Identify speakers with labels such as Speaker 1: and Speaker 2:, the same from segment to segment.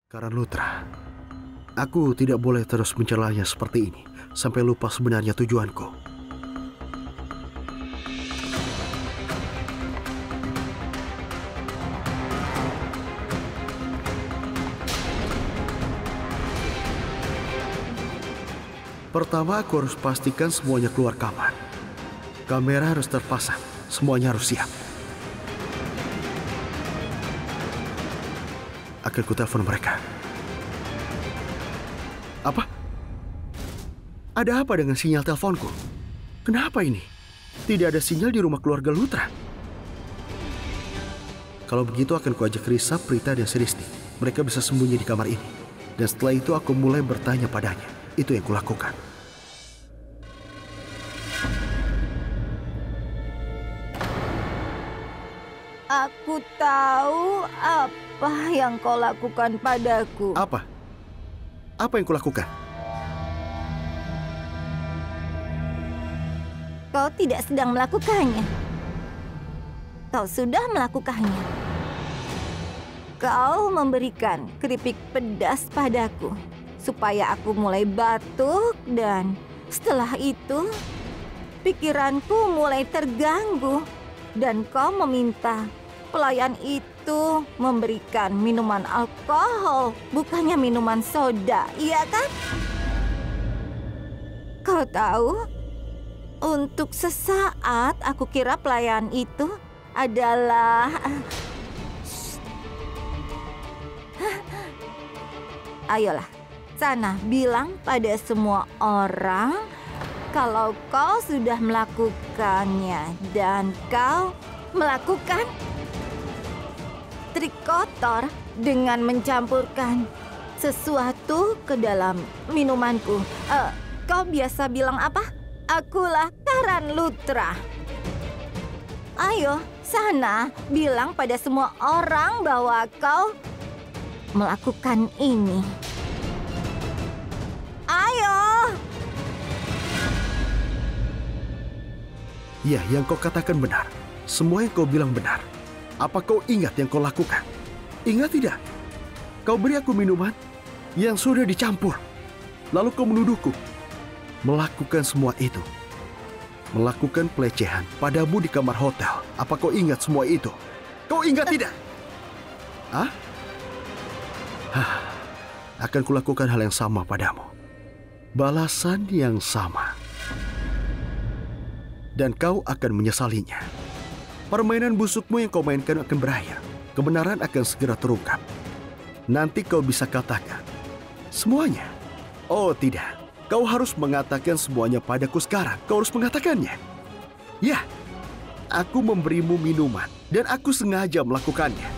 Speaker 1: Karena Lutra, aku tidak boleh terus mencelanya seperti ini sampai lupa sebenarnya tujuanku. Pertama, aku harus pastikan semuanya keluar kamar. Kamera harus terpasang, semuanya harus siap. Akan kutelepon mereka. Apa? Ada apa dengan sinyal teleponku? Kenapa ini? Tidak ada sinyal di rumah keluarga Lutra. Kalau begitu akan kuajak Risa, Prita, dan Sristi. Mereka bisa sembunyi di kamar ini. Dan setelah itu aku mulai bertanya padanya. Itu yang kulakukan.
Speaker 2: Aku tahu apa yang kau lakukan padaku.
Speaker 1: Apa? Apa yang kulakukan?
Speaker 2: Kau tidak sedang melakukannya. Kau sudah melakukannya. Kau memberikan keripik pedas padaku supaya aku mulai batuk, dan setelah itu pikiranku mulai terganggu, dan kau meminta pelayan itu memberikan minuman alkohol, bukannya minuman soda, iya kan? Kau tahu, untuk sesaat aku kira pelayan itu adalah... Ayolah, sana bilang pada semua orang kalau kau sudah melakukannya dan kau melakukan trik kotor dengan mencampurkan sesuatu ke dalam minumanku. Kau biasa bilang apa? Akulah Karan Lutra. Ayo, sana bilang pada semua orang bahwa kau melakukan ini. Ayo!
Speaker 1: Ya, yang kau katakan benar. Semua yang kau bilang benar. Apa kau ingat yang kau lakukan? Ingat tidak? Kau beri aku minuman yang sudah dicampur. Lalu kau menuduhku melakukan semua itu. Melakukan pelecehan padamu di kamar hotel. Apa kau ingat semua itu? Kau ingat tidak? Hah? Akan kulakukan hal yang sama padamu. Balasan yang sama. Dan kau akan menyesalinya. Permainan busukmu yang kau mainkan akan berakhir. Kebenaran akan segera terungkap. Nanti kau bisa katakan semuanya. Oh tidak, kau harus mengatakan semuanya padaku sekarang. Kau harus mengatakannya. Ya, aku memberimu minuman dan aku sengaja melakukannya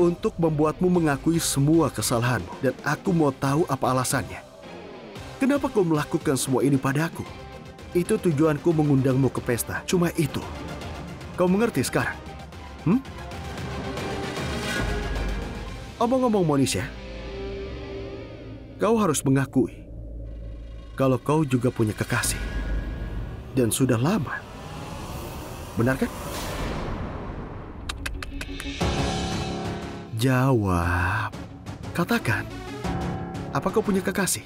Speaker 1: untuk membuatmu mengakui semua kesalahanmu. Dan aku mau tahu apa alasannya. Kenapa kau melakukan semua ini padaku? Itu tujuanku mengundangmu ke pesta. Cuma itu. Kau mengerti sekarang? Omong-omong Monisha, kau harus mengakui kalau kau juga punya kekasih. Dan sudah lama. Benar kan? Jawab. Katakan. Apa kau punya kekasih?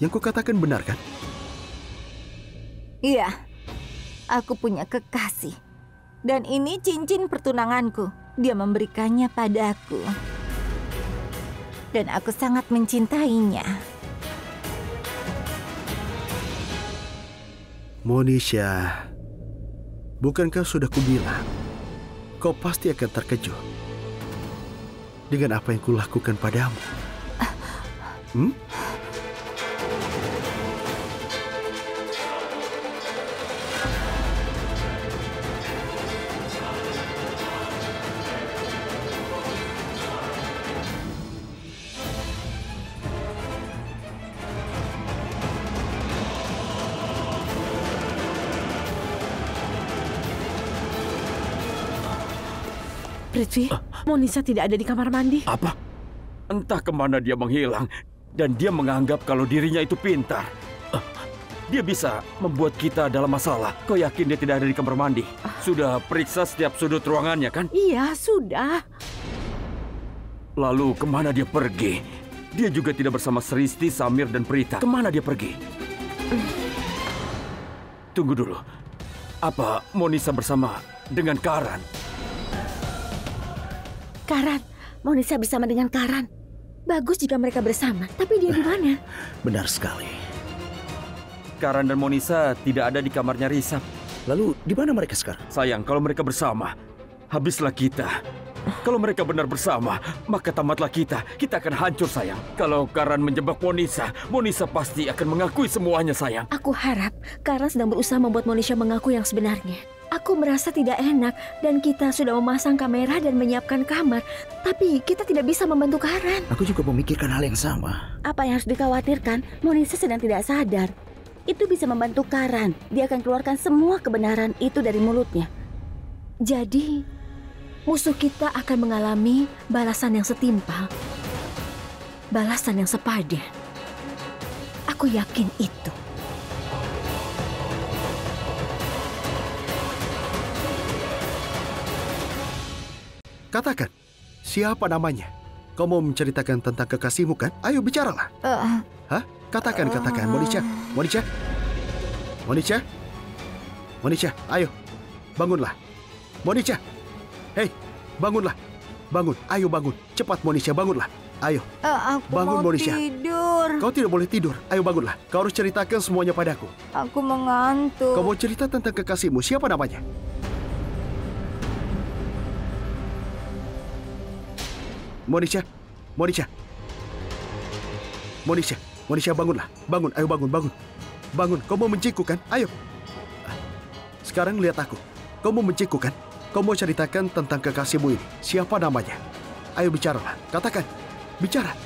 Speaker 1: Yang kau katakan benar kan?
Speaker 2: Iya, aku punya kekasih. Dan ini cincin pertunanganku. Dia memberikannya padaku. Dan aku sangat mencintainya.
Speaker 1: Monisha, bukankah sudah kubilang kau pasti akan terkejut dengan apa yang kulakukan padamu?
Speaker 3: Prithvi, Monisha tidak ada di kamar mandi.
Speaker 4: Apa? Entah kemana dia menghilang. Dan dia menganggap kalau dirinya itu pintar. Dia bisa membuat kita dalam masalah. Kau yakin dia tidak ada di kamar mandi? Sudah periksa setiap sudut ruangannya kan?
Speaker 3: Iya, sudah.
Speaker 4: Lalu kemana dia pergi? Dia juga tidak bersama Sristi, Samir, dan Prita. Kemana dia pergi? Tunggu dulu. Apa Monisa bersama dengan Karan?
Speaker 5: Karan, Monisa bersama dengan Karan. Bagus jika mereka bersama, tapi dia di mana?
Speaker 6: Benar sekali.
Speaker 4: Karan dan Monisa tidak ada di kamarnya Risap.
Speaker 6: Lalu di mana mereka sekarang?
Speaker 4: Sayang, kalau mereka bersama, habislah kita. Kalau mereka benar bersama, maka tamatlah kita. Kita akan hancur, sayang. Kalau Karan menjebak Monisa, Monisa pasti akan mengakui semuanya, sayang.
Speaker 5: Aku harap Karan sedang berusaha membuat Monisa mengaku yang sebenarnya. Aku merasa tidak enak dan kita sudah memasang kamera dan menyiapkan kamar. Tapi kita tidak bisa membantu Karan.
Speaker 6: Aku juga memikirkan hal yang sama.
Speaker 5: Apa yang harus dikhawatirkan? Monisa sedang tidak sadar. Itu bisa membantu Karan. Dia akan keluarkan semua kebenaran itu dari mulutnya. Jadi, musuh kita akan mengalami balasan yang setimpal. Balasan yang sepadan. Aku yakin itu.
Speaker 1: Katakan, siapa namanya? Kau mau menceritakan tentang kekasihmu kan? Ayo bicaralah. Hah? Katakan, Monica. Monica, ayo. Bangunlah. Monica. Hei, bangunlah. Bangun, ayo bangun. Cepat Monica, bangunlah. Ayo.
Speaker 2: Aku
Speaker 1: bangun,
Speaker 2: mau
Speaker 1: Monica.
Speaker 2: tidur.
Speaker 1: Kau tidak boleh tidur. Ayo bangunlah. Kau harus ceritakan semuanya padaku.
Speaker 2: Aku mengantuk.
Speaker 1: Kau mau cerita tentang kekasihmu. Siapa namanya? Monica. Monica, bangunlah. Bangun, ayo bangun. Bangun, kau mau menciku kan? Ayo. Sekarang lihat aku. Kau mau menciku kan? Kau mau ceritakan tentang kekasihmu ini. Siapa namanya? Ayo bicaralah. Katakan. Bicara.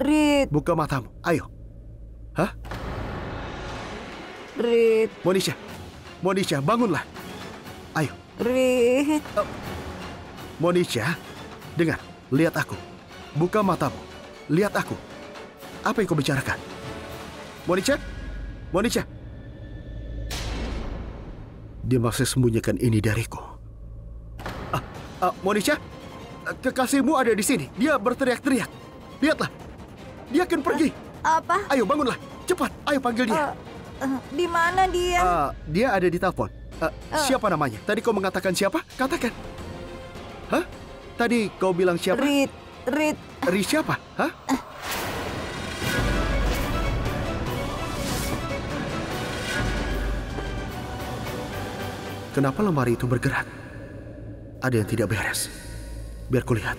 Speaker 2: Rit.
Speaker 1: Buka matamu. Ayo. Hah?
Speaker 2: Rit.
Speaker 1: Monica, bangunlah. Ayo.
Speaker 2: Rit.
Speaker 1: Monica, dengar. Lihat aku. Buka matamu. Lihat aku. Apa yang kau bicarakan? Monica? Dia masih sembunyikan ini dariku. Monica? Kekasihmu ada di sini. Dia berteriak-teriak. Lihatlah. Dia akan pergi.
Speaker 2: Apa?
Speaker 1: Ayo bangunlah. Cepat. Ayo panggil dia.
Speaker 2: Di mana dia?
Speaker 1: Dia ada di telepon. Siapa namanya? Tadi kau mengatakan siapa? Katakan. Hah? Tadi kau bilang siapa?
Speaker 2: Rit.
Speaker 1: Rit siapa? Hah? Kenapa lemari itu bergerak? Ada yang tidak beres. Biar kulihat.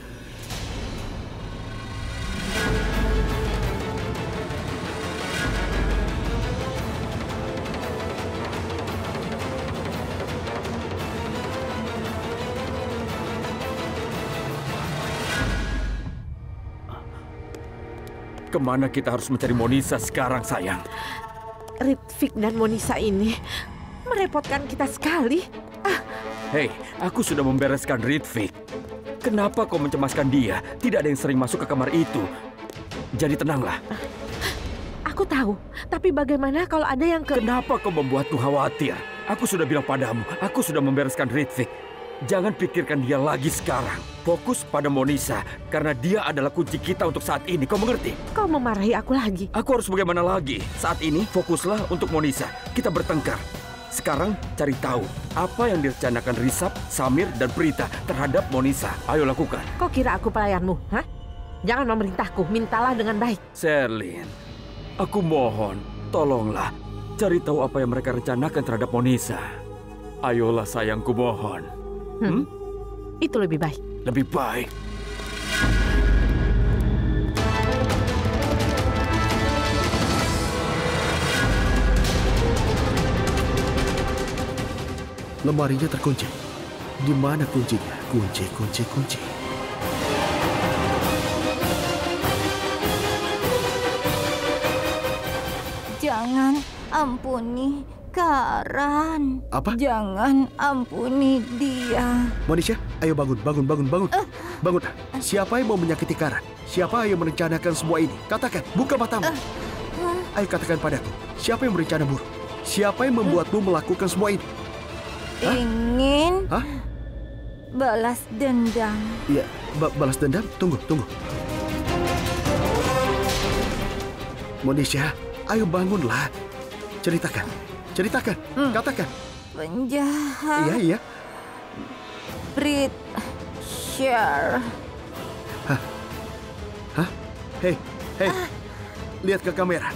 Speaker 4: Kemana kita harus mencari Monisa sekarang, sayang?
Speaker 3: Ritfik dan Monisa ini merepotkan kita sekali.
Speaker 4: Hei, aku sudah membereskan Ritfik. Kenapa kau mencemaskan dia? Tidak ada yang sering masuk ke kamar itu. Jadi tenanglah.
Speaker 3: Aku tahu, tapi bagaimana kalau ada yang
Speaker 4: Kenapa kau membuatku khawatir? Aku sudah bilang padamu, aku sudah membereskan Ritfik. Jangan pikirkan dia lagi sekarang. Fokus pada Monisa, karena dia adalah kunci kita untuk saat ini. Kau mengerti?
Speaker 3: Kau memarahi aku lagi.
Speaker 4: Aku harus bagaimana lagi? Saat ini, fokuslah untuk Monisa. Kita bertengkar. Sekarang, cari tahu apa yang direncanakan Risap, Samir, dan Prita terhadap Monisa. Ayo lakukan.
Speaker 3: Kau kira aku pelayanmu, hah? Jangan memerintahku, mintalah dengan baik.
Speaker 4: Sherlyn, aku mohon, tolonglah. Cari tahu apa yang mereka rencanakan terhadap Monisa. Ayolah sayangku, mohon.
Speaker 3: Itu lebih baik.
Speaker 4: Lebih baik.
Speaker 1: Lemarinya terkunci. Di mana kuncinya? Kunci.
Speaker 2: Jangan ampuni Karan.
Speaker 1: Apa?
Speaker 2: Jangan ampuni dia.
Speaker 1: Monica, ayo bangun. Bangun. Siapa yang mau menyakiti Karan? Siapa yang merencanakan semua ini? Katakan, buka matamu. Ayo katakan padaku, siapa yang berencana buruk? Siapa yang membuatmu melakukan semua ini?
Speaker 2: Ingin
Speaker 1: Hah?
Speaker 2: balas dendam.
Speaker 1: Ya, balas dendam? Tunggu. Monisha, ayo bangunlah. Ceritakan. Katakan.
Speaker 2: Penjahat.
Speaker 1: Iya.
Speaker 2: Brit, share.
Speaker 1: Hah? Hei. Lihat ke kamera.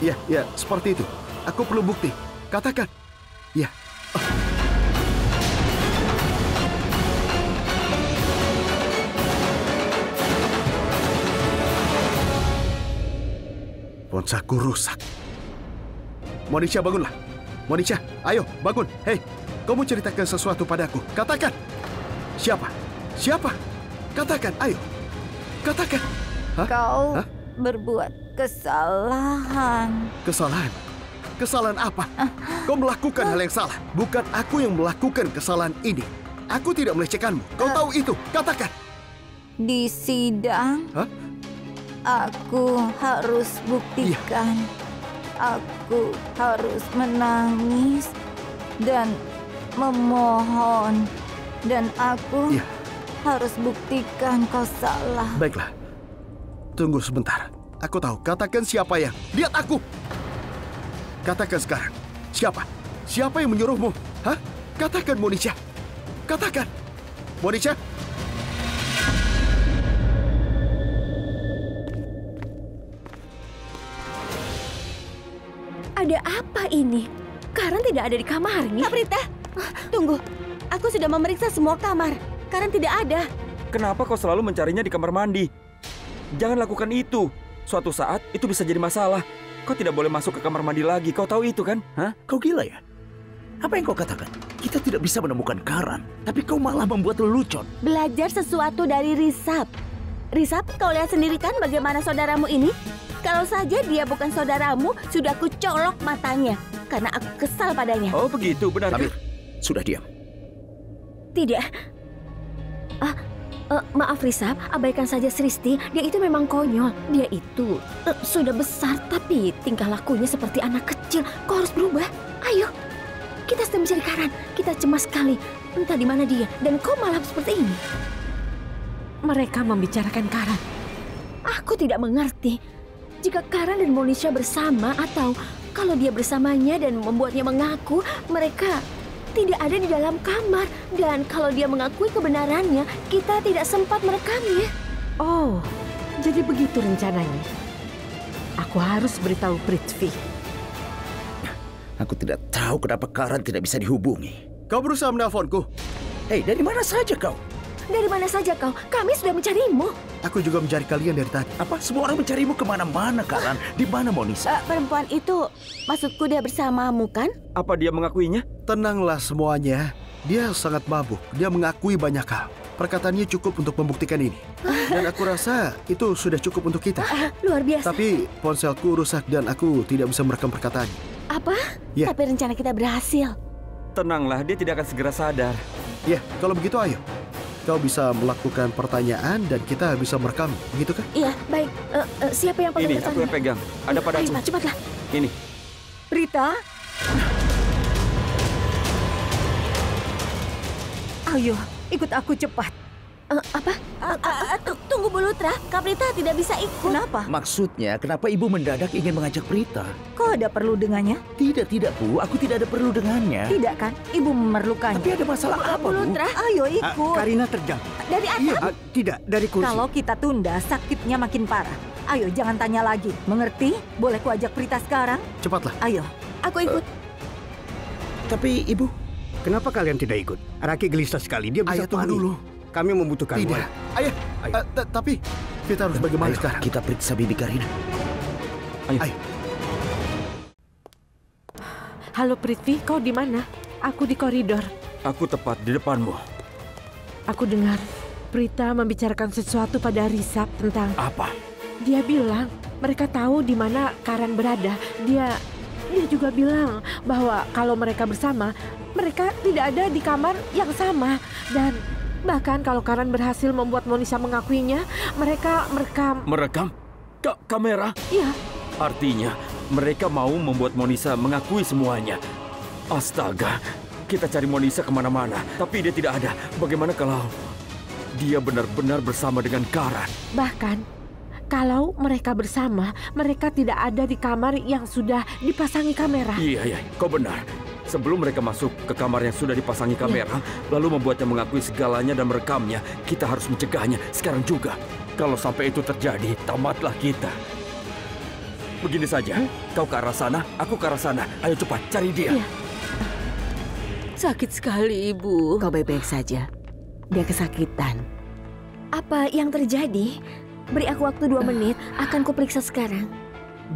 Speaker 1: Iya, seperti itu. Aku perlu bukti. Katakan. Ya. Ponsaku rusak. Monisha, bangunlah. Monisha, ayo, bangun. Hei, kamu ceritakan sesuatu padaku. Katakan. Siapa? Katakan, ayo. Katakan.
Speaker 2: Kau berbuat kesalahan.
Speaker 1: Kesalahan apa? Kau melakukan hal yang salah. Bukan aku yang melakukan kesalahan ini. Aku tidak melecehkanmu. Kau tahu itu. Katakan.
Speaker 2: Di sidang, aku harus buktikan. Aku harus menangis dan memohon. Dan aku harus buktikan kau salah.
Speaker 1: Baiklah. Tunggu sebentar. Aku tahu. Katakan siapa yang... Lihat aku! Katakan sekarang. Siapa? Siapa yang menyuruhmu? Hah? Katakan, Monisha. Katakan. Monisha?
Speaker 5: Ada apa ini? Karen tidak ada di kamarnya. Prita, tunggu. Aku sudah memeriksa semua kamar. Karen tidak ada.
Speaker 4: Kenapa kau selalu mencarinya di kamar mandi? Jangan lakukan itu. Suatu saat itu bisa jadi masalah. Kau tidak boleh masuk ke kamar mandi lagi. Kau tahu itu kan?
Speaker 6: Hah? Kau gila ya? Apa yang kau katakan? Kita tidak bisa menemukan Karen, tapi kau malah membuat lelucon.
Speaker 5: Belajar sesuatu dari Risab. Risab, kau lihat sendiri kan bagaimana saudaramu ini? Kalau saja dia bukan saudaramu, sudah aku colok matanya. Karena aku kesal padanya.
Speaker 4: Oh begitu, benar.
Speaker 6: Tabir, sudah diam.
Speaker 5: Tidak. Maaf Risab, abaikan saja Sristi. Dia itu memang konyol. Dia itu sudah besar, tapi tingkah lakunya seperti anak kecil. Kau harus berubah. Ayo, kita sedang mencari Karen. Kita cemas sekali. Entah di mana dia. Dan kau malah seperti ini.
Speaker 3: Mereka membicarakan Karen.
Speaker 5: Aku tidak mengerti. Jika Karen dan Monisha bersama, atau kalau dia bersamanya dan membuatnya mengaku, mereka tidak ada di dalam kamar. Dan kalau dia mengakui kebenarannya, kita tidak sempat merekamnya.
Speaker 3: Oh, jadi begitu rencananya. Aku harus beritahu Prithvi.
Speaker 6: Aku tidak tahu kenapa Karen tidak bisa dihubungi.
Speaker 1: Kau berusaha menelponku.
Speaker 6: Hei, dari mana saja kau?
Speaker 5: Dari mana saja kau? Kami sudah mencarimu.
Speaker 1: Aku juga mencari kalian dari tadi.
Speaker 6: Apa? Semua orang mencarimu kemana-mana, Karen. Di mana Monisa?
Speaker 5: Perempuan itu, maksudku dia bersamamu kan?
Speaker 4: Apa dia mengakuinya?
Speaker 1: Tenanglah semuanya. Dia sangat mabuk. Dia mengakui banyak hal. Perkataannya cukup untuk membuktikan ini. Dan aku rasa itu sudah cukup untuk kita.
Speaker 5: Luar biasa.
Speaker 1: Tapi ponselku rusak dan aku tidak bisa merekam perkataannya.
Speaker 5: Apa?
Speaker 1: Ya.
Speaker 5: Tapi rencana kita berhasil.
Speaker 4: Tenanglah, dia tidak akan segera sadar.
Speaker 1: Ya, kalau begitu ayo. Kau bisa melakukan pertanyaan dan kita bisa merekam, begitu kan?
Speaker 5: Iya, baik. Siapa yang pegang
Speaker 4: Ini,
Speaker 5: pesannya?
Speaker 4: aku yang pegang. Ada padaku.
Speaker 5: Ayo, cepatlah.
Speaker 4: Ini.
Speaker 2: Rita? Ayo, ikut aku cepat.
Speaker 5: Apa? Tunggu Bulutra, Kak Prita tidak bisa ikut.
Speaker 2: Kenapa?
Speaker 6: Maksudnya, kenapa ibu mendadak ingin mengajak Prita?
Speaker 2: Kau ada perlu dengannya?
Speaker 6: Tidak, Bu. Aku tidak ada perlu dengannya.
Speaker 2: Tidak kan? Ibu memerlukannya.
Speaker 6: Tapi ada masalah apa, Bu?
Speaker 5: Bulutra,
Speaker 2: Ayo ikut.
Speaker 7: Karina terjang.
Speaker 5: dari atas.
Speaker 7: Tidak, dari kursi.
Speaker 2: Kalau kita tunda, sakitnya makin parah. Ayo, jangan tanya lagi. Mengerti? Boleh ku ajak Prita sekarang?
Speaker 1: Cepatlah.
Speaker 2: Ayo.
Speaker 5: Aku ikut.
Speaker 6: Tapi ibu,
Speaker 7: Kenapa kalian tidak ikut? Araki gelisah sekali. Dia bisa
Speaker 1: Ayah, tunggu dulu.
Speaker 7: Kami membutuhkan
Speaker 1: Tidak.
Speaker 7: Wai.
Speaker 1: Ayah,
Speaker 7: Ayo.
Speaker 1: tapi kita harus bagaimana
Speaker 6: ayo,
Speaker 1: sekarang?
Speaker 6: kita periksa bibi Karina.
Speaker 1: Ayo.
Speaker 3: Halo Prithvi, kau di mana? Aku di koridor.
Speaker 4: Aku tepat di depanmu.
Speaker 3: Aku dengar Prita membicarakan sesuatu pada Risab tentang...
Speaker 4: Apa?
Speaker 3: Dia bilang mereka tahu di mana Karen berada. Dia juga bilang bahwa kalau mereka bersama, mereka tidak ada di kamar yang sama. Dan bahkan kalau Karen berhasil membuat Monisa mengakuinya, mereka merekam.
Speaker 4: Merekam? Kamera?
Speaker 3: Ya,
Speaker 4: Artinya, mereka mau membuat Monisa mengakui semuanya. Astaga, kita cari Monisa kemana-mana, tapi dia tidak ada. Bagaimana kalau dia benar-benar bersama dengan Karan.
Speaker 3: Bahkan, kalau mereka bersama, mereka tidak ada di kamar yang sudah dipasangi kamera.
Speaker 4: Iya, kau benar. Sebelum mereka masuk ke kamar yang sudah dipasangi kamera, lalu membuatnya mengakui segalanya dan merekamnya, kita harus mencegahnya sekarang juga. Kalau sampai itu terjadi, tamatlah kita. Begini saja, kau ke arah sana, aku ke arah sana. Ayo cepat, cari dia.
Speaker 5: Iya. Sakit sekali, Ibu. Kau baik-baik saja. Dia kesakitan.
Speaker 8: Apa yang terjadi? Beri aku waktu 2 menit, akan kuperiksa sekarang.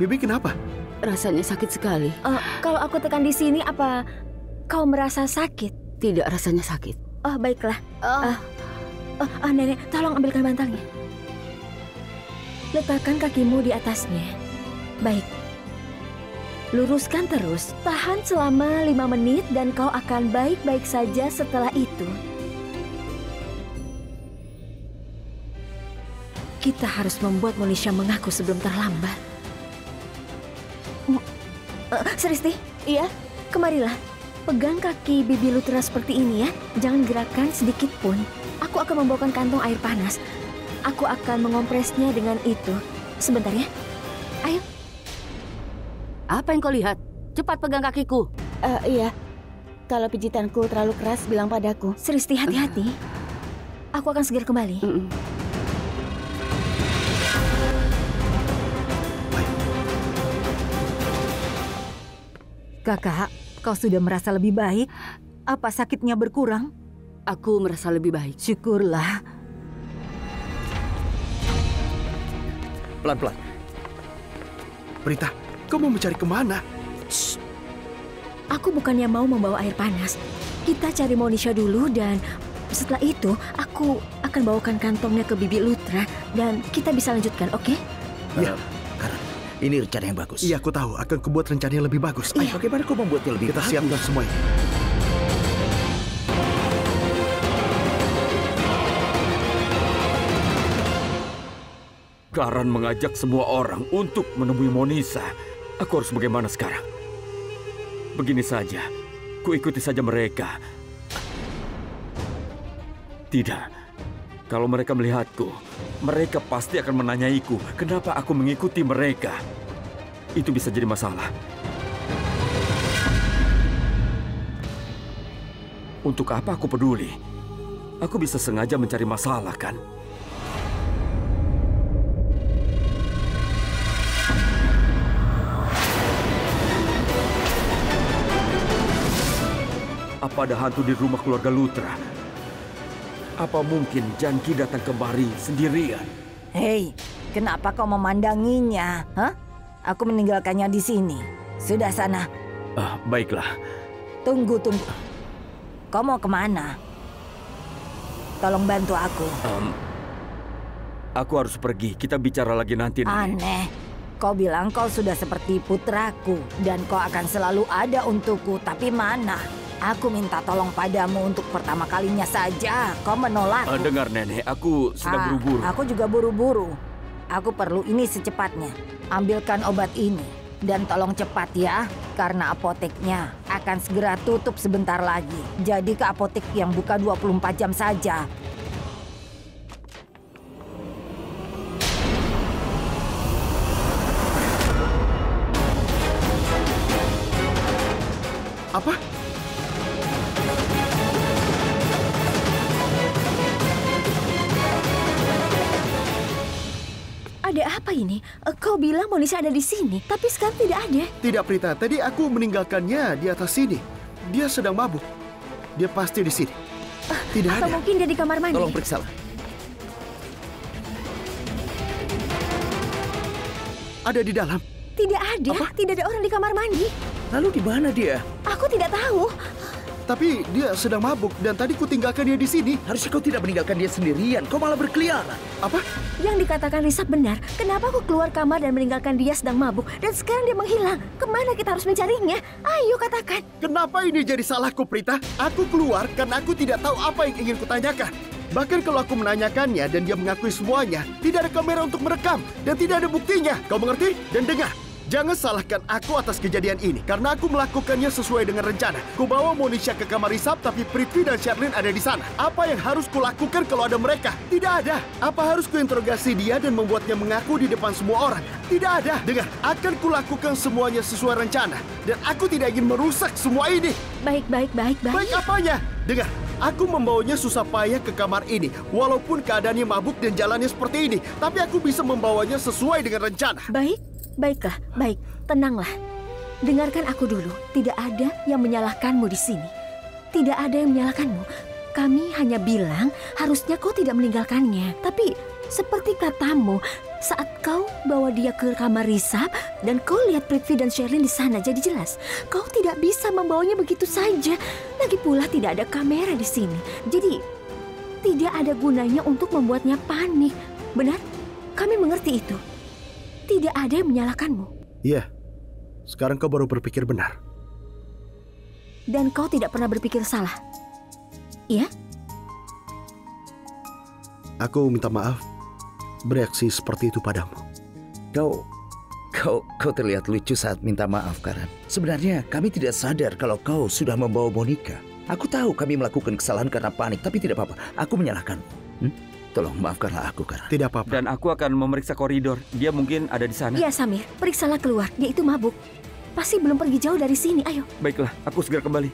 Speaker 1: Bibi kenapa?
Speaker 5: Rasanya sakit sekali.
Speaker 8: Kalau aku tekan di sini, apa kau merasa sakit?
Speaker 5: Tidak, rasanya sakit.
Speaker 8: Oh, baiklah. Nenek, tolong ambilkan bantalnya. Letakkan kakimu di atasnya. Baik. Luruskan terus. Tahan selama 5 menit dan kau akan baik-baik saja setelah itu. Kita harus membuat Monisha mengaku sebelum terlambat. Sristi, iya, kemarilah. Pegang kaki Bibi Lutra seperti ini ya. Jangan gerakkan sedikit pun. Aku akan membawakan kantong air panas. Aku akan mengompresnya dengan itu. Sebentar ya. Ayo.
Speaker 5: Apa yang kau lihat? Cepat pegang kakiku.
Speaker 8: Iya. Kalau pijitanku terlalu keras, bilang padaku. Sristi, hati-hati. Aku akan segera kembali.
Speaker 2: Kakak, kau sudah merasa lebih baik? Apa sakitnya berkurang?
Speaker 5: Aku merasa lebih baik.
Speaker 2: Syukurlah.
Speaker 1: Pelan-pelan. Prita, kau mau mencari kemana?
Speaker 8: Shh. Aku bukannya mau membawa air panas. Kita cari Monisha dulu dan setelah itu aku akan bawakan kantongnya ke Bibi Lutra dan kita bisa lanjutkan, oke?
Speaker 6: Ya, Karan, ini rencana yang bagus.
Speaker 1: Iya, aku tahu. Akan kubuat rencana yang lebih bagus.
Speaker 6: Ayo, bagaimana kau membuatnya lebih
Speaker 1: Kita
Speaker 6: bagus?
Speaker 1: siapkan semuanya.
Speaker 4: Karan mengajak semua orang untuk menemui Monisa. Aku harus bagaimana sekarang? Begini saja, ku ikuti saja mereka. Tidak, kalau mereka melihatku, mereka pasti akan menanyaiku kenapa aku mengikuti mereka. Itu bisa jadi masalah. Untuk apa aku peduli? Aku bisa sengaja mencari masalah, kan? Apa ada hantu di rumah keluarga Lutra? Apa mungkin Janki datang kemari sendirian?
Speaker 2: Hei, kenapa kau memandanginya? Hah? Aku meninggalkannya di sini. Sudah sana.
Speaker 4: Baiklah.
Speaker 2: Tunggu. Kau mau kemana? Tolong bantu aku.
Speaker 4: Aku harus pergi. Kita bicara lagi nanti.
Speaker 2: Aneh. Kau bilang kau sudah seperti putraku dan kau akan selalu ada untukku. Tapi mana? Aku minta tolong padamu untuk pertama kalinya saja. Kau menolak.
Speaker 4: Dengar Nenek, aku sedang buru-buru.
Speaker 2: Aku juga buru-buru. Aku perlu ini secepatnya. Ambilkan obat ini. Dan tolong cepat ya, karena apoteknya akan segera tutup sebentar lagi. Jadi ke apotek yang buka 24 jam saja.
Speaker 1: Apa?
Speaker 8: Ada apa ini? Kau bilang Monisha ada di sini, tapi sekarang tidak ada.
Speaker 1: Tidak, Prita. Tadi aku meninggalkannya di atas sini. Dia sedang mabuk. Dia pasti di sini. Tidak
Speaker 8: Atau
Speaker 1: ada.
Speaker 8: mungkin dia di kamar mandi.
Speaker 6: Tolong periksalah.
Speaker 1: Ada di dalam.
Speaker 8: Tidak ada.
Speaker 1: Apa?
Speaker 8: Tidak ada orang di kamar mandi.
Speaker 6: Lalu di mana dia?
Speaker 8: Aku tidak tahu.
Speaker 1: Tapi dia sedang mabuk dan tadi ku tinggalkan dia di sini.
Speaker 6: Harusnya kau tidak meninggalkan dia sendirian. Kau malah berkeliaran.
Speaker 1: Apa?
Speaker 8: Yang dikatakan Risab benar. Kenapa aku keluar kamar dan meninggalkan dia sedang mabuk dan sekarang dia menghilang? Kemana kita harus mencarinya? Ayo katakan.
Speaker 1: Kenapa ini jadi salahku, Prita? Aku keluar karena aku tidak tahu apa yang ingin kutanyakan. Bahkan kalau aku menanyakannya dan dia mengakui semuanya, tidak ada kamera untuk merekam dan tidak ada buktinya. Kau mengerti? Dan dengar, Jangan salahkan aku atas kejadian ini, karena aku melakukannya sesuai dengan rencana. Kubawa Monisha ke kamar hisap, tapi Prithvi dan Sherlyn ada di sana. Apa yang harus kulakukan kalau ada mereka? Tidak ada. Apa harus kuinterogasi dia dan membuatnya mengaku di depan semua orang? Tidak ada. Dengar, akan kulakukan semuanya sesuai rencana. Dan aku tidak ingin merusak semua ini.
Speaker 8: Baik.
Speaker 1: Baik apanya? Dengar, aku membawanya susah payah ke kamar ini. Walaupun keadaannya mabuk dan jalannya seperti ini, tapi aku bisa membawanya sesuai dengan rencana.
Speaker 8: Baiklah, tenanglah. Dengarkan aku dulu. Tidak ada yang menyalahkanmu di sini. Tidak ada yang menyalahkanmu. Kami hanya bilang harusnya kau tidak meninggalkannya. Tapi seperti katamu, saat kau bawa dia ke kamar hisap dan kau lihat Prithvi dan Sherlyn di sana, jadi jelas kau tidak bisa membawanya begitu saja. Lagi pula tidak ada kamera di sini. Jadi tidak ada gunanya untuk membuatnya panik. Benar? Kami mengerti itu. Tidak ada yang menyalahkanmu.
Speaker 1: Iya, sekarang kau baru berpikir benar.
Speaker 8: Dan kau tidak pernah berpikir salah. Iya?
Speaker 1: Aku minta maaf bereaksi seperti itu padamu.
Speaker 6: Kau terlihat lucu saat minta maaf, Karan. Sebenarnya kami tidak sadar kalau kau sudah membawa Monica. Aku tahu kami melakukan kesalahan karena panik, tapi tidak apa-apa. Aku menyalahkanmu. Tolong maafkanlah aku, Karan.
Speaker 1: Tidak apa-apa.
Speaker 4: Dan aku akan memeriksa koridor. Dia mungkin ada di sana.
Speaker 8: Iya, Samir. Periksalah keluar. Dia itu mabuk. Pasti belum pergi jauh dari sini. Ayo.
Speaker 4: Baiklah, aku segera kembali.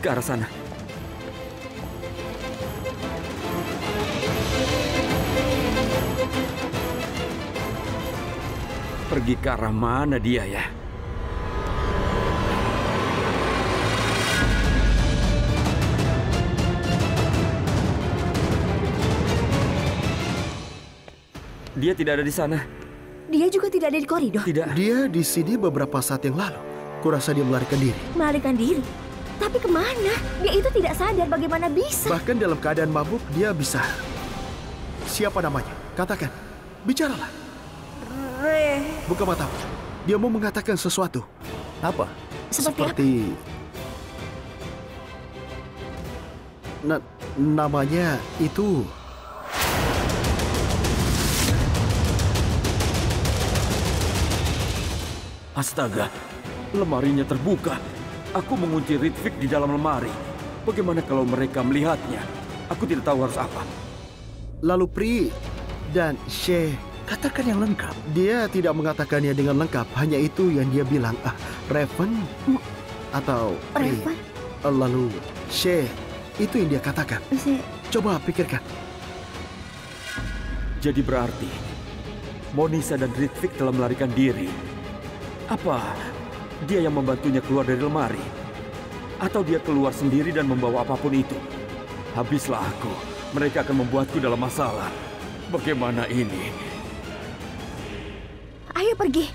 Speaker 4: Ke arah sana. Pergi ke arah mana dia ya? Dia tidak ada di sana.
Speaker 8: Dia juga tidak ada di koridor.
Speaker 4: Tidak.
Speaker 1: Dia di sini beberapa saat yang lalu. Kurasa dia melarikan diri.
Speaker 8: Melarikan diri? Tapi kemana? Dia itu tidak sadar, bagaimana bisa?
Speaker 1: Bahkan dalam keadaan mabuk, dia bisa. Siapa namanya? Katakan. Bicaralah. Buka matamu. Dia mau mengatakan sesuatu.
Speaker 6: Apa?
Speaker 8: Seperti
Speaker 1: namanya itu...
Speaker 4: Astaga, lemarinya terbuka. Aku mengunci Ritvic di dalam lemari. Bagaimana kalau mereka melihatnya? Aku tidak tahu harus apa.
Speaker 1: Lalu Pri dan She...
Speaker 6: Katakan yang lengkap.
Speaker 1: Dia tidak mengatakannya dengan lengkap. Hanya itu yang dia bilang. Raven atau Pri.
Speaker 8: Raven?
Speaker 1: Lalu She. Itu yang dia katakan. Coba pikirkan.
Speaker 4: Jadi berarti Monisha dan Ritvic telah melarikan diri. Apa dia yang membantunya keluar dari lemari? Atau dia keluar sendiri dan membawa apapun itu? Habislah aku. Mereka akan membuatku dalam masalah. Bagaimana ini?
Speaker 8: Ayo pergi.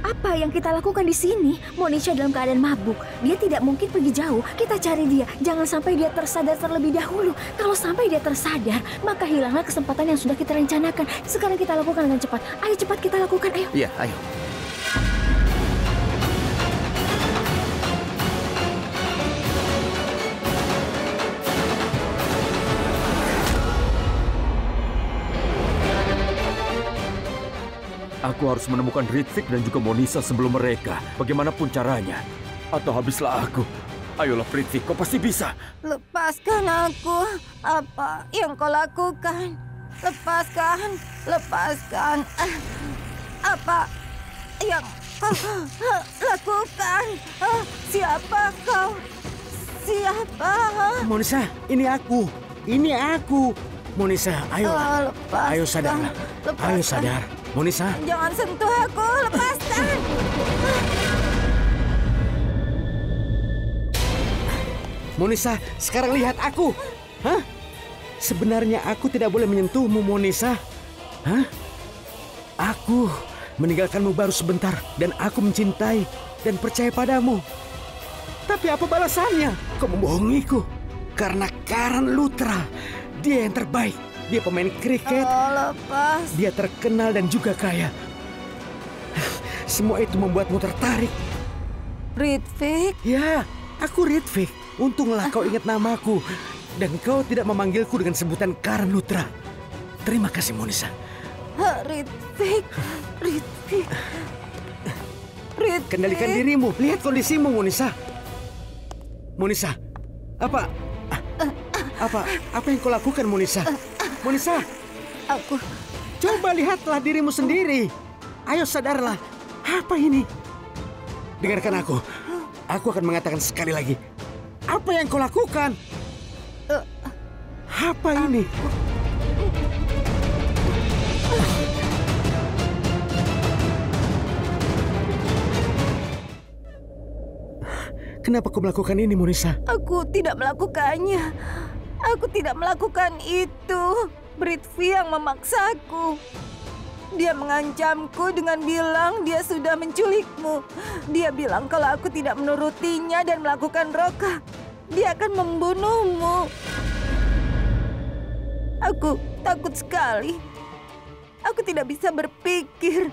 Speaker 8: Apa yang kita lakukan di sini? Monisha dalam keadaan mabuk. Dia tidak mungkin pergi jauh. Kita cari dia. Jangan sampai dia tersadar terlebih dahulu. Kalau sampai dia tersadar, maka hilanglah kesempatan yang sudah kita rencanakan. Sekarang kita lakukan dengan cepat. Ayo cepat kita lakukan. Ayo.
Speaker 6: Iya, ayo.
Speaker 4: Aku harus menemukan Ritvic dan juga Monisha sebelum mereka. Bagaimanapun caranya. Atau habislah aku. Ayolah Ritvic, kau pasti bisa.
Speaker 2: Lepaskan aku. Apa yang kau lakukan? Lepaskan. Apa yang kau lakukan? Siapa kau? Siapa?
Speaker 7: Monisha, ini aku. Monisha, ayo.
Speaker 2: Lepaskan.
Speaker 7: Ayo sadar. Ayo sadar. Monisha.
Speaker 2: Jangan sentuh aku. Lepaskan.
Speaker 7: Monisha, sekarang lihat aku. Hah? Sebenarnya aku tidak boleh menyentuhmu, Monisha. Hah? Aku meninggalkanmu baru sebentar dan aku mencintai dan percaya padamu. Tapi apa balasannya? Kau membohongiku. Karena Karan Luthra, dia yang terbaik. Dia pemain kriket.
Speaker 2: Lepas.
Speaker 7: Dia terkenal dan juga kaya. Semua itu membuatmu tertarik.
Speaker 2: Ritvic.
Speaker 7: Ya, Aku Ritwik. Untunglah kau ingat namaku. Dan kau tidak memanggilku dengan sebutan Karan Lutra. Terima kasih, Monisa.
Speaker 2: Ritwik.
Speaker 7: Kendalikan dirimu. Lihat kondisimu, Monisa. Monisa, apa yang kau lakukan, Monisa? Monisa,
Speaker 2: Aku...
Speaker 7: coba lihatlah dirimu sendiri. Ayo sadarlah. Apa ini? Dengarkan aku. Aku akan mengatakan sekali lagi. Apa yang kau lakukan? Apa ini? Kenapa kau melakukan ini, Monisa?
Speaker 2: Aku tidak melakukannya. Aku tidak melakukan itu. Prithvi yang memaksaku. Dia mengancamku dengan bilang dia sudah menculikmu. Dia bilang kalau aku tidak menurutinya dan melakukan roka, dia akan membunuhmu. Aku takut sekali. Aku tidak bisa berpikir.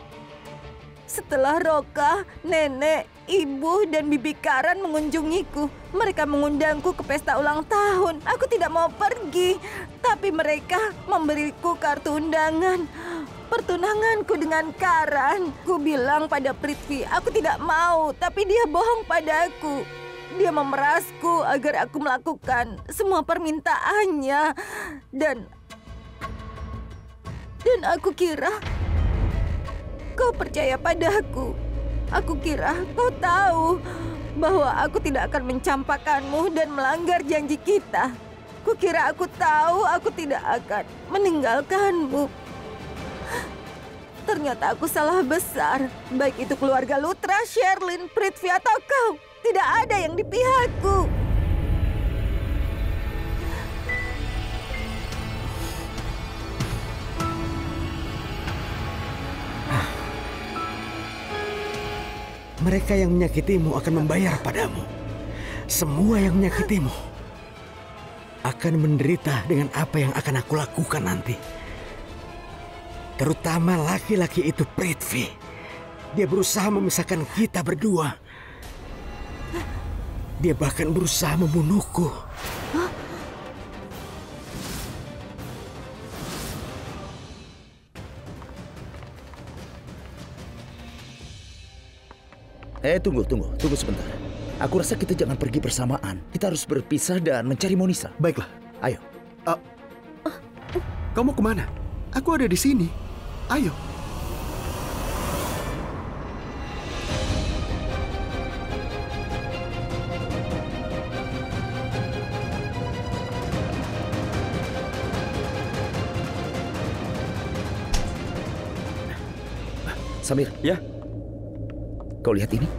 Speaker 2: Setelah Roka, nenek, ibu, dan bibi Karan mengunjungiku. Mereka mengundangku ke pesta ulang tahun. Aku tidak mau pergi, tapi mereka memberiku kartu undangan. Pertunanganku dengan Karan. Ku bilang pada Prithvi, aku tidak mau, tapi dia bohong padaku. Dia memerasku agar aku melakukan semua permintaannya. Dan aku kira kau percaya padaku. Aku kira kau tahu bahwa aku tidak akan mencampakkanmu dan melanggar janji kita. Kukira aku tahu aku tidak akan meninggalkanmu. Ternyata aku salah besar. Baik itu keluarga Lutra, Sherlyn, Prithvi atau kau. Tidak ada yang di pihakku.
Speaker 7: Mereka yang menyakitimu akan membayar padamu. Semua yang menyakitimu akan menderita dengan apa yang akan aku lakukan nanti. Terutama laki-laki itu, Prithvi. Dia berusaha memisahkan kita berdua. Dia bahkan berusaha membunuhku.
Speaker 6: Tunggu sebentar. Aku rasa kita jangan pergi bersamaan. Kita harus berpisah dan mencari Monisa.
Speaker 1: Baiklah.
Speaker 6: Ayo.
Speaker 1: Kau mau kemana? Aku ada di sini. Ayo.
Speaker 6: Samir.
Speaker 4: Ya?
Speaker 6: Kau lihat ini?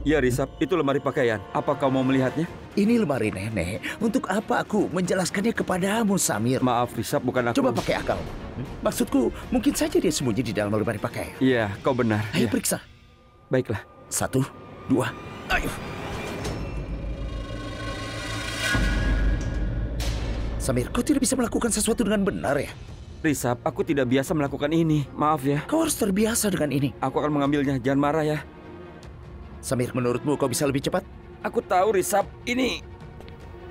Speaker 4: Ya, Risab. Itu lemari pakaian. Apa kau mau melihatnya?
Speaker 6: Ini lemari nenek. Untuk apa aku menjelaskannya kepadamu, Samir?
Speaker 4: Maaf, Risab, bukan aku.
Speaker 6: Coba pakai akal. Maksudku, mungkin saja dia sembunyi di dalam lemari pakaian.
Speaker 4: Iya, kau benar.
Speaker 6: Ayo
Speaker 4: ya.
Speaker 6: periksa.
Speaker 4: Baiklah.
Speaker 6: 1, 2, ayo. Samir, kau tidak bisa melakukan sesuatu dengan benar ya?
Speaker 4: Risab, aku tidak biasa melakukan ini. Maaf ya.
Speaker 6: Kau harus terbiasa dengan ini.
Speaker 4: Aku akan mengambilnya. Jangan marah ya.
Speaker 6: Samir, menurutmu kau bisa lebih cepat?
Speaker 4: Aku tahu, Risab. Ini...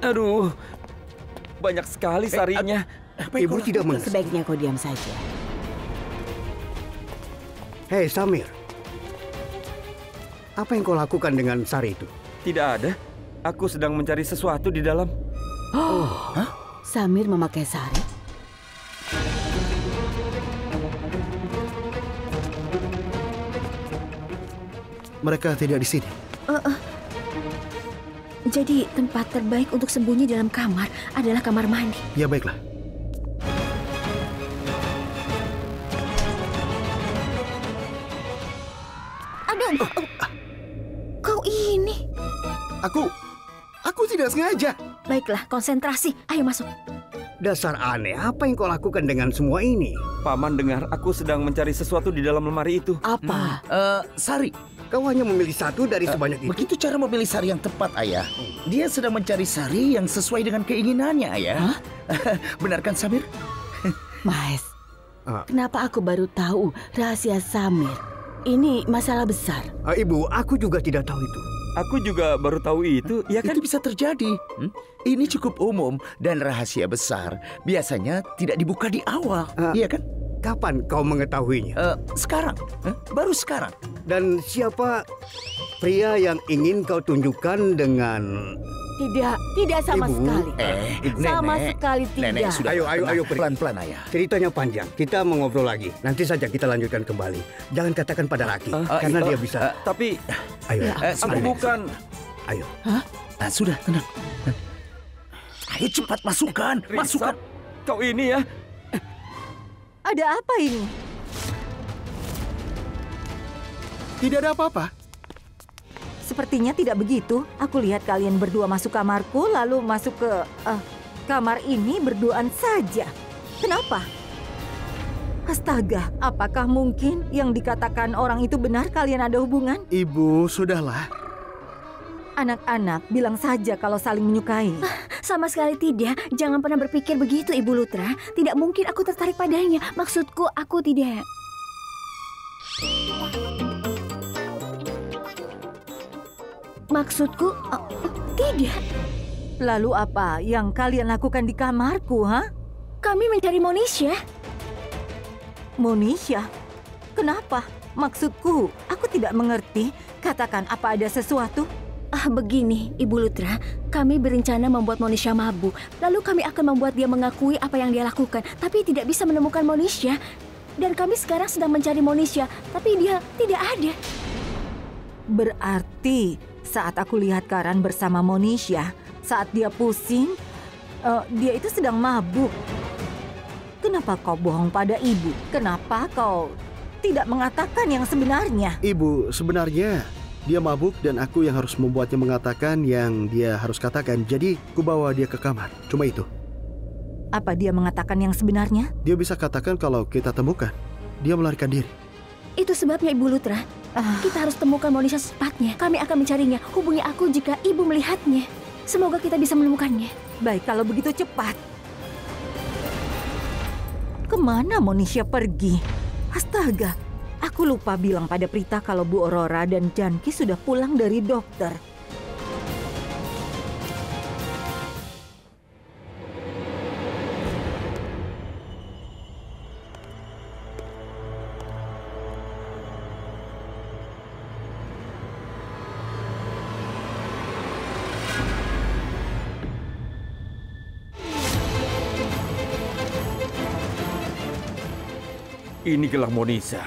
Speaker 4: Aduh... Banyak sekali sarinya.
Speaker 7: Ibu tidak mengerti.
Speaker 5: Sebaiknya kau diam saja.
Speaker 9: Hei Samir, apa yang kau lakukan dengan sari itu?
Speaker 4: Tidak ada. Aku sedang mencari sesuatu di dalam.
Speaker 5: Samir memakai sari?
Speaker 1: Mereka tidak di sini.
Speaker 8: Jadi tempat terbaik untuk sembunyi dalam kamar adalah kamar mandi.
Speaker 1: Ya baiklah.
Speaker 8: Aduh, kau ini.
Speaker 1: Aku tidak sengaja.
Speaker 8: Baiklah, konsentrasi. Ayo masuk.
Speaker 9: Dasar aneh, apa yang kau lakukan dengan semua ini?
Speaker 4: Paman dengar, aku sedang mencari sesuatu di dalam lemari itu.
Speaker 5: Apa?
Speaker 6: Sari.
Speaker 9: Kau hanya memilih satu dari sebanyak itu.
Speaker 6: Begitu cara memilih sari yang tepat, Ayah. Dia sedang mencari sari yang sesuai dengan keinginannya, Ayah. Benarkan, Samir?
Speaker 5: Mas, kenapa aku baru tahu rahasia Samir? Ini masalah besar.
Speaker 9: Ibu, aku juga tidak tahu itu.
Speaker 4: Aku juga baru tahu itu, ya kan?
Speaker 6: Itu bisa terjadi. Ini cukup umum dan rahasia besar. Biasanya tidak dibuka di awal, iya kan?
Speaker 9: Kapan kau mengetahuinya?
Speaker 6: Sekarang, baru sekarang.
Speaker 9: Dan siapa pria yang ingin kau tunjukkan dengan...
Speaker 5: Tidak sama
Speaker 9: Ibu.
Speaker 5: sekali. Sama
Speaker 6: Nenek.
Speaker 5: sekali tidak.
Speaker 6: Nenek sudah.
Speaker 9: Ayo,
Speaker 6: pelan-pelan ayah.
Speaker 9: Ceritanya panjang. Kita mau ngobrol lagi. Nanti saja kita lanjutkan kembali. Jangan katakan pada Raki, karena dia bisa...
Speaker 4: Tapi
Speaker 9: Ayo,
Speaker 4: aku
Speaker 9: Nenek.
Speaker 4: bukan.
Speaker 9: Ayo.
Speaker 6: Sudah, tenang. Ayo cepat masukkan, masukkan.
Speaker 4: Rizal, kau ini ya.
Speaker 2: Ada apa ini?
Speaker 1: Tidak ada apa-apa.
Speaker 2: Sepertinya tidak begitu. Aku lihat kalian berdua masuk kamarku, lalu masuk ke kamar ini berduaan saja. Kenapa? Astaga, apakah mungkin yang dikatakan orang itu benar kalian ada hubungan?
Speaker 1: Ibu, sudahlah.
Speaker 2: Anak-anak bilang saja kalau saling menyukai.
Speaker 8: Sama sekali tidak. Jangan pernah berpikir begitu, Ibu Lutra. Tidak mungkin aku tertarik padanya. Maksudku, aku tidak. Maksudku, tidak.
Speaker 2: Lalu apa yang kalian lakukan di kamarku, ha?
Speaker 8: Kami mencari Monisha.
Speaker 2: Monisha? Kenapa? Maksudku, aku tidak mengerti. Katakan, apa ada sesuatu?
Speaker 8: Begini, Ibu Lutra. Kami berencana membuat Monisha mabuk. Lalu kami akan membuat dia mengakui apa yang dia lakukan. Tapi tidak bisa menemukan Monisha. Dan kami sekarang sedang mencari Monisha. Tapi dia tidak ada.
Speaker 2: Berarti saat aku lihat Karan bersama Monisha, saat dia pusing, dia itu sedang mabuk. Kenapa kau bohong pada ibu? Kenapa kau tidak mengatakan yang sebenarnya?
Speaker 1: Ibu, sebenarnya dia mabuk dan aku yang harus membuatnya mengatakan yang dia harus katakan. Jadi, ku bawa dia ke kamar. Cuma itu.
Speaker 2: Apa dia mengatakan yang sebenarnya?
Speaker 1: Dia bisa katakan kalau kita temukan. Dia melarikan diri.
Speaker 8: Itu sebabnya, Ibu Lutra. Kita harus temukan Monisha secepatnya. Kami akan mencarinya. Hubungi aku jika Ibu melihatnya. Semoga kita bisa menemukannya.
Speaker 2: Baik, kalau begitu cepat. Kemana Monisha pergi? Astaga, aku lupa bilang pada Prita kalau Bu Aurora dan Janki sudah pulang dari dokter.
Speaker 4: Ini gelang Monisha.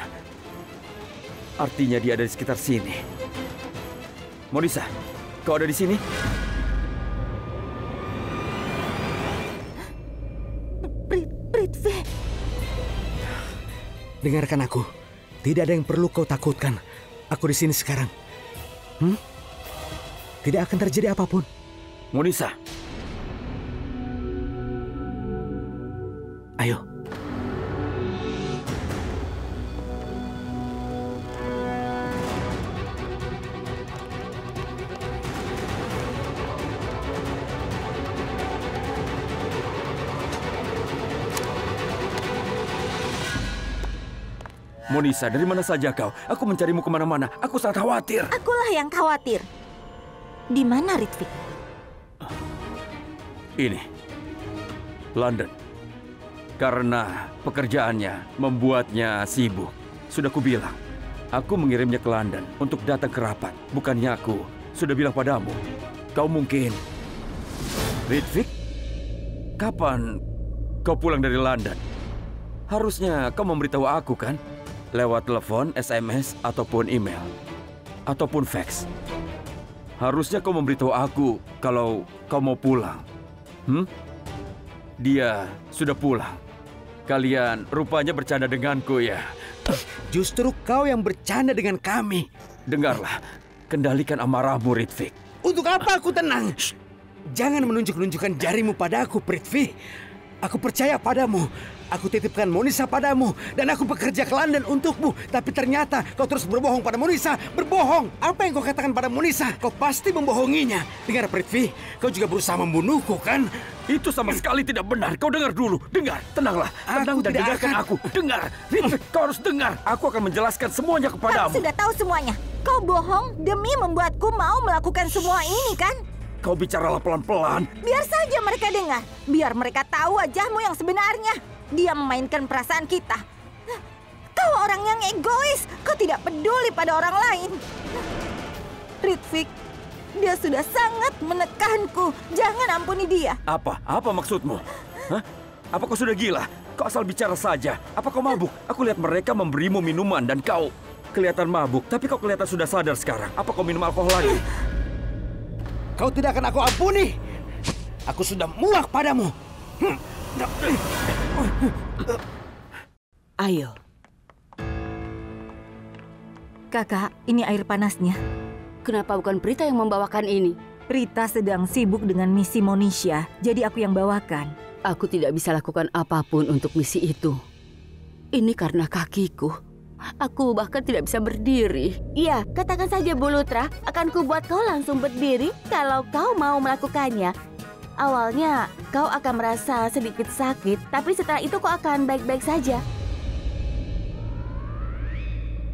Speaker 4: Artinya dia ada di sekitar sini. Monisha, kau ada di sini?
Speaker 2: Prithvi.
Speaker 7: Dengarkan aku. Tidak ada yang perlu kau takutkan. Aku di sini sekarang. Tidak akan terjadi apapun.
Speaker 4: Monisha.
Speaker 7: Ayo.
Speaker 4: Monisha, dari mana saja kau? Aku mencarimu kemana-mana. Aku sangat khawatir.
Speaker 2: Akulah yang khawatir. Di mana Ritwik?
Speaker 4: Ini, London. Karena pekerjaannya membuatnya sibuk. Sudah kubilang, aku mengirimnya ke London untuk datang ke rapat. Bukannya aku sudah bilang padamu, kau mungkin... Ritwik, kapan kau pulang dari London? Harusnya kau memberitahu aku kan? Lewat telepon, SMS, ataupun email. Ataupun fax. Harusnya kau memberitahu aku kalau kau mau pulang. Dia sudah pulang. Kalian rupanya bercanda denganku ya.
Speaker 7: Justru kau yang bercanda dengan kami.
Speaker 4: Dengarlah, kendalikan amarahmu, Ritwik.
Speaker 7: Untuk apa aku tenang? Jangan menunjuk-nunjukkan jarimu padaku, Prithvi. Aku percaya padamu. Aku titipkan Monisha padamu. Dan aku bekerja ke London untukmu. Tapi ternyata kau terus berbohong pada Monisha. Berbohong. Apa yang kau katakan pada Monisha? Kau pasti membohonginya. Dengar, Prithvi. Kau juga berusaha membunuhku, kan?
Speaker 4: Itu sama sekali tidak benar. Kau dengar dulu. Dengar. Tenanglah. Tenang dan dengarkan aku. Dengar. Ritwik, kau harus dengar. Aku akan menjelaskan semuanya kepadamu.
Speaker 2: Kau sudah tahu semuanya. Kau bohong demi membuatku mau melakukan semua ini, kan?
Speaker 4: Kau bicaralah pelan-pelan.
Speaker 2: Biar saja mereka dengar. Biar mereka tahu wajahmu yang sebenarnya. Dia memainkan perasaan kita. Kau orang yang egois. Kau tidak peduli pada orang lain. Ritwik, dia sudah sangat menekanku. Jangan ampuni dia.
Speaker 4: Apa? Apa maksudmu? Hah? Apa kau sudah gila? Kau asal bicara saja. Apa kau mabuk? Aku lihat mereka memberimu minuman dan kau kelihatan mabuk. Tapi kau kelihatan sudah sadar sekarang. Apa kau minum alkohol lagi?
Speaker 7: Kau tidak akan aku ampuni. Aku sudah muak padamu.
Speaker 5: Ayo.
Speaker 2: Kakak, ini air panasnya.
Speaker 5: Kenapa bukan Prita yang membawakan ini?
Speaker 2: Prita sedang sibuk dengan misi Monisha, jadi aku yang bawakan.
Speaker 5: Aku tidak bisa lakukan apapun untuk misi itu. Ini karena kakiku. Aku bahkan tidak bisa berdiri. Iya, katakan saja Bu Lutra, akan kubuat kau langsung berdiri kalau kau mau melakukannya. Awalnya kau akan merasa sedikit sakit, tapi setelah itu kau akan baik-baik saja.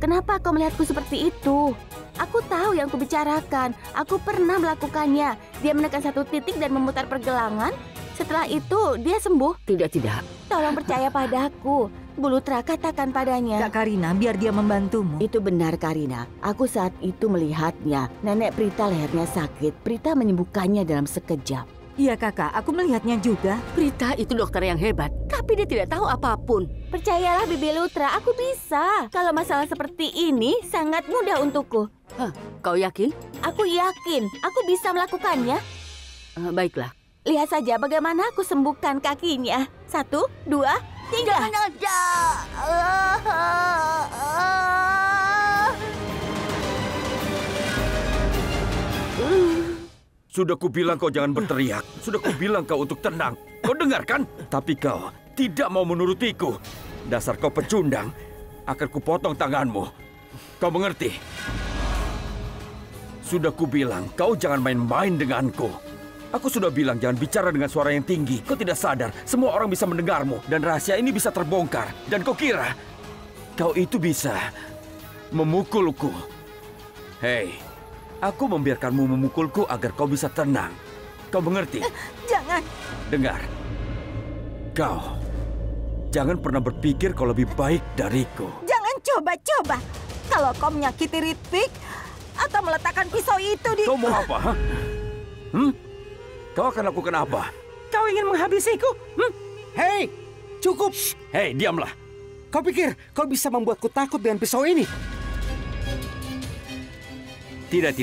Speaker 5: Kenapa kau melihatku seperti itu? Aku tahu yang kubicarakan. Aku pernah melakukannya. Dia menekan satu titik dan memutar pergelangan. Setelah itu dia sembuh. Tidak. Tolong percaya padaku. Bu Lutra, katakan padanya.
Speaker 2: Kak Karina, biar dia membantumu.
Speaker 5: Itu benar, Karina. Aku saat itu melihatnya. Nenek Prita lehernya sakit. Prita menyembuhkannya dalam sekejap.
Speaker 2: Iya kakak, aku melihatnya juga.
Speaker 5: Prita itu dokter yang hebat, tapi dia tidak tahu apapun. Percayalah Bibi Lutra, aku bisa. Kalau masalah seperti ini sangat mudah untukku. Kau yakin? Aku yakin, aku bisa melakukannya. Baiklah, lihat saja bagaimana aku sembuhkan kakinya. 1, 2, 3.
Speaker 4: Sudah kubilang kau jangan berteriak. Sudah kubilang kau untuk tenang. Kau dengar kan? Tapi kau tidak mau menurutiku. Dasar kau pecundang. Akan kupotong tanganmu. Kau mengerti? Sudah kubilang kau jangan main-main denganku. Aku sudah bilang jangan bicara dengan suara yang tinggi. Kau tidak sadar semua orang bisa mendengarmu. Dan rahasia ini bisa terbongkar. Dan kau kira kau itu bisa memukulku. Hei, aku membiarkanmu memukulku agar kau bisa tenang. Kau mengerti?
Speaker 2: Jangan.
Speaker 4: Dengar. Kau jangan pernah berpikir kau lebih baik dariku.
Speaker 2: Jangan coba-coba. Kalau kau menyakiti Ritwik atau meletakkan pisau itu di...
Speaker 4: Kau mau apa? Ha? Kau akan lakukan apa?
Speaker 7: Kau ingin menghabisiku? Hei, cukup.
Speaker 4: Hei, diamlah.
Speaker 7: Kau pikir kau bisa membuatku takut dengan pisau ini?
Speaker 4: Tidak.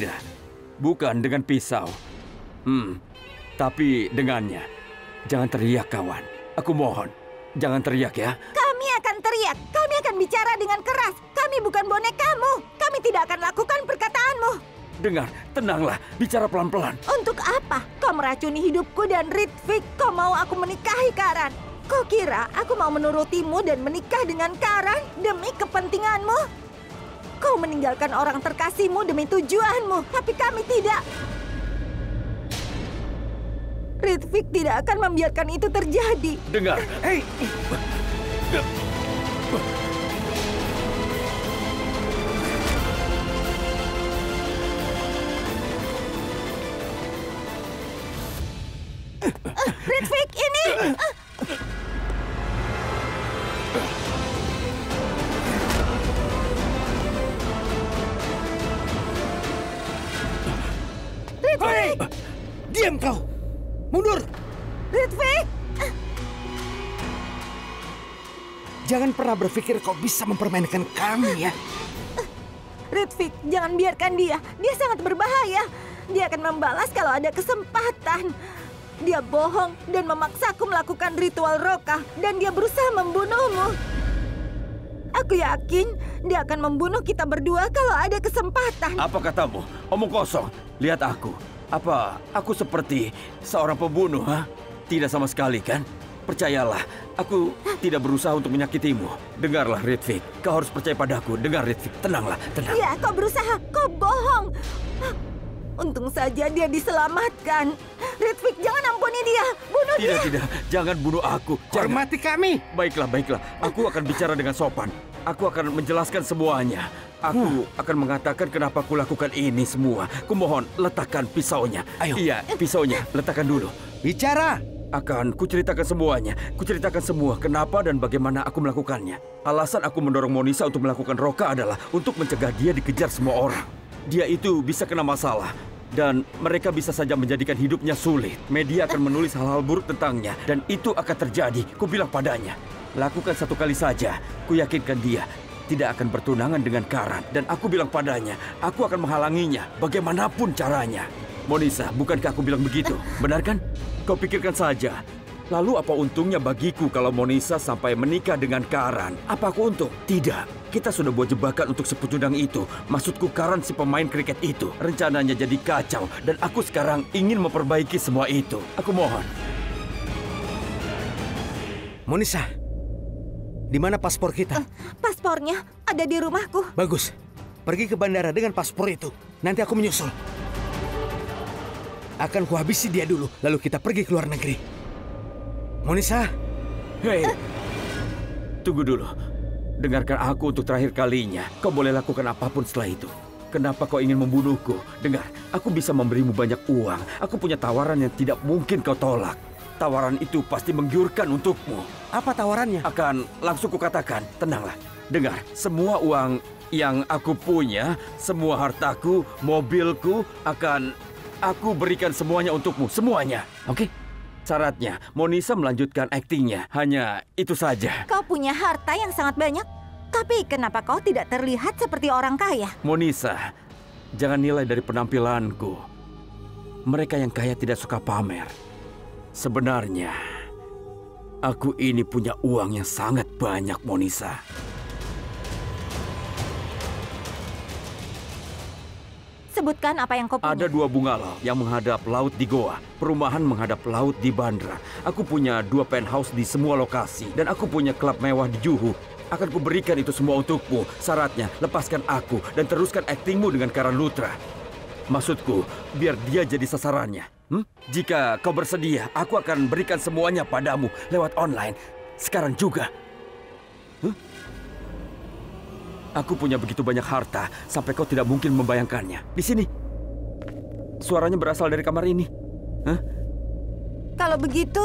Speaker 4: Bukan dengan pisau. Tapi dengannya. Jangan teriak, kawan. Aku mohon. Jangan teriak ya.
Speaker 2: Kami akan teriak. Kami akan bicara dengan keras. Kami bukan bonekamu. Kami tidak akan lakukan perkataanmu.
Speaker 4: Dengar, tenanglah. Bicara pelan-pelan.
Speaker 2: Untuk apa? Kau meracuni hidupku dan Ritwik. Kau mau aku menikahi Karan. Kau kira aku mau menurutimu dan menikah dengan Karan demi kepentinganmu? Kau meninggalkan orang terkasihmu demi tujuanmu, tapi kami tidak. Ritwik tidak akan membiarkan itu terjadi.
Speaker 4: Dengar.
Speaker 7: Hei.
Speaker 2: Ritwik, ini...
Speaker 7: Hei! Diam kau! Mundur!
Speaker 2: Ritwik!
Speaker 7: Jangan pernah berpikir kau bisa mempermainkan kami ya.
Speaker 2: Ritwik, jangan biarkan dia. Dia sangat berbahaya. Dia akan membalas kalau ada kesempatan. Dia bohong dan memaksaku melakukan ritual Roka. Dan dia berusaha membunuhmu. Aku yakin dia akan membunuh kita berdua kalau ada kesempatan.
Speaker 4: Apa katamu? Omong kosong. Lihat aku. Apa aku seperti seorang pembunuh? Tidak sama sekali kan? Percayalah, aku tidak berusaha untuk menyakitimu. Dengarlah, Ritwik. Kau harus percaya padaku. Dengar, Ritwik. Tenanglah, tenang.
Speaker 2: Iya, kau berusaha. Kau bohong. Untung saja dia diselamatkan. Ritwik, jangan ampuni dia. Bunuh dia.
Speaker 4: Tidak. Jangan bunuh aku.
Speaker 7: Hormati kami.
Speaker 4: Baiklah. Aku akan bicara dengan sopan. Aku akan menjelaskan semuanya. Aku akan mengatakan kenapa aku lakukan ini semua. Kumohon, letakkan pisaunya.
Speaker 7: Ayo.
Speaker 4: Iya, pisaunya. Letakkan dulu.
Speaker 7: Bicara!
Speaker 4: Akan kuceritakan semuanya. Kuceritakan semua kenapa dan bagaimana aku melakukannya. Alasan aku mendorong Monisa untuk melakukan Roka adalah untuk mencegah dia dikejar semua orang. Dia itu bisa kena masalah. Dan mereka bisa saja menjadikan hidupnya sulit. Media akan menulis hal-hal buruk tentangnya. Dan itu akan terjadi. Ku bilang padanya, lakukan satu kali saja. Ku yakinkan dia tidak akan bertunangan dengan Karan. Dan aku bilang padanya, aku akan menghalanginya bagaimanapun caranya. Monisa, bukankah aku bilang begitu? Benar kan? Kau pikirkan saja. Lalu apa untungnya bagiku kalau Monisa sampai menikah dengan Karan? Apa aku untung? Tidak. Kita sudah buat jebakan untuk si pecundang itu. Maksudku Karan si pemain kriket itu. Rencananya jadi kacau. Dan aku sekarang ingin memperbaiki semua itu. Aku mohon.
Speaker 7: Monisa, di mana paspor kita?
Speaker 2: Paspornya ada di rumahku.
Speaker 7: Bagus. Pergi ke bandara dengan paspor itu. Nanti aku menyusul. Akan kuhabisi dia dulu, lalu kita pergi ke luar negeri. Monisa.
Speaker 4: Hei, tunggu dulu. Dengarkan aku untuk terakhir kalinya. Kau boleh lakukan apapun setelah itu. Kenapa kau ingin membunuhku? Dengar, aku bisa memberimu banyak uang. Aku punya tawaran yang tidak mungkin kau tolak. Tawaran itu pasti menggiurkan untukmu.
Speaker 7: Apa tawarannya?
Speaker 4: Akan langsung kukatakan, tenanglah. Dengar, semua uang yang aku punya, semua hartaku, mobilku, akan aku berikan semuanya untukmu. Semuanya, oke? Syaratnya, Monisa melanjutkan aktingnya. Hanya itu saja.
Speaker 2: Kau punya harta yang sangat banyak. Tapi kenapa kau tidak terlihat seperti orang kaya?
Speaker 4: Monisa, jangan nilai dari penampilanku. Mereka yang kaya tidak suka pamer. Sebenarnya, aku ini punya uang yang sangat banyak, Monisa.
Speaker 2: Sebutkan apa yang kau punya.
Speaker 4: Ada 2 bungalow yang menghadap laut di Goa. Perumahan menghadap laut di Bandra. Aku punya 2 penthouse di semua lokasi. Dan aku punya klub mewah di Juhu. Akan kuberikan itu semua untukmu. Syaratnya, lepaskan aku dan teruskan aktingmu dengan Karan Lutra. Maksudku, biar dia jadi sasarannya. Jika kau bersedia, aku akan berikan semuanya padamu lewat online. Sekarang juga. Aku punya begitu banyak harta sampai kau tidak mungkin membayangkannya. Di sini. Suaranya berasal dari kamar ini.
Speaker 2: Kalau begitu,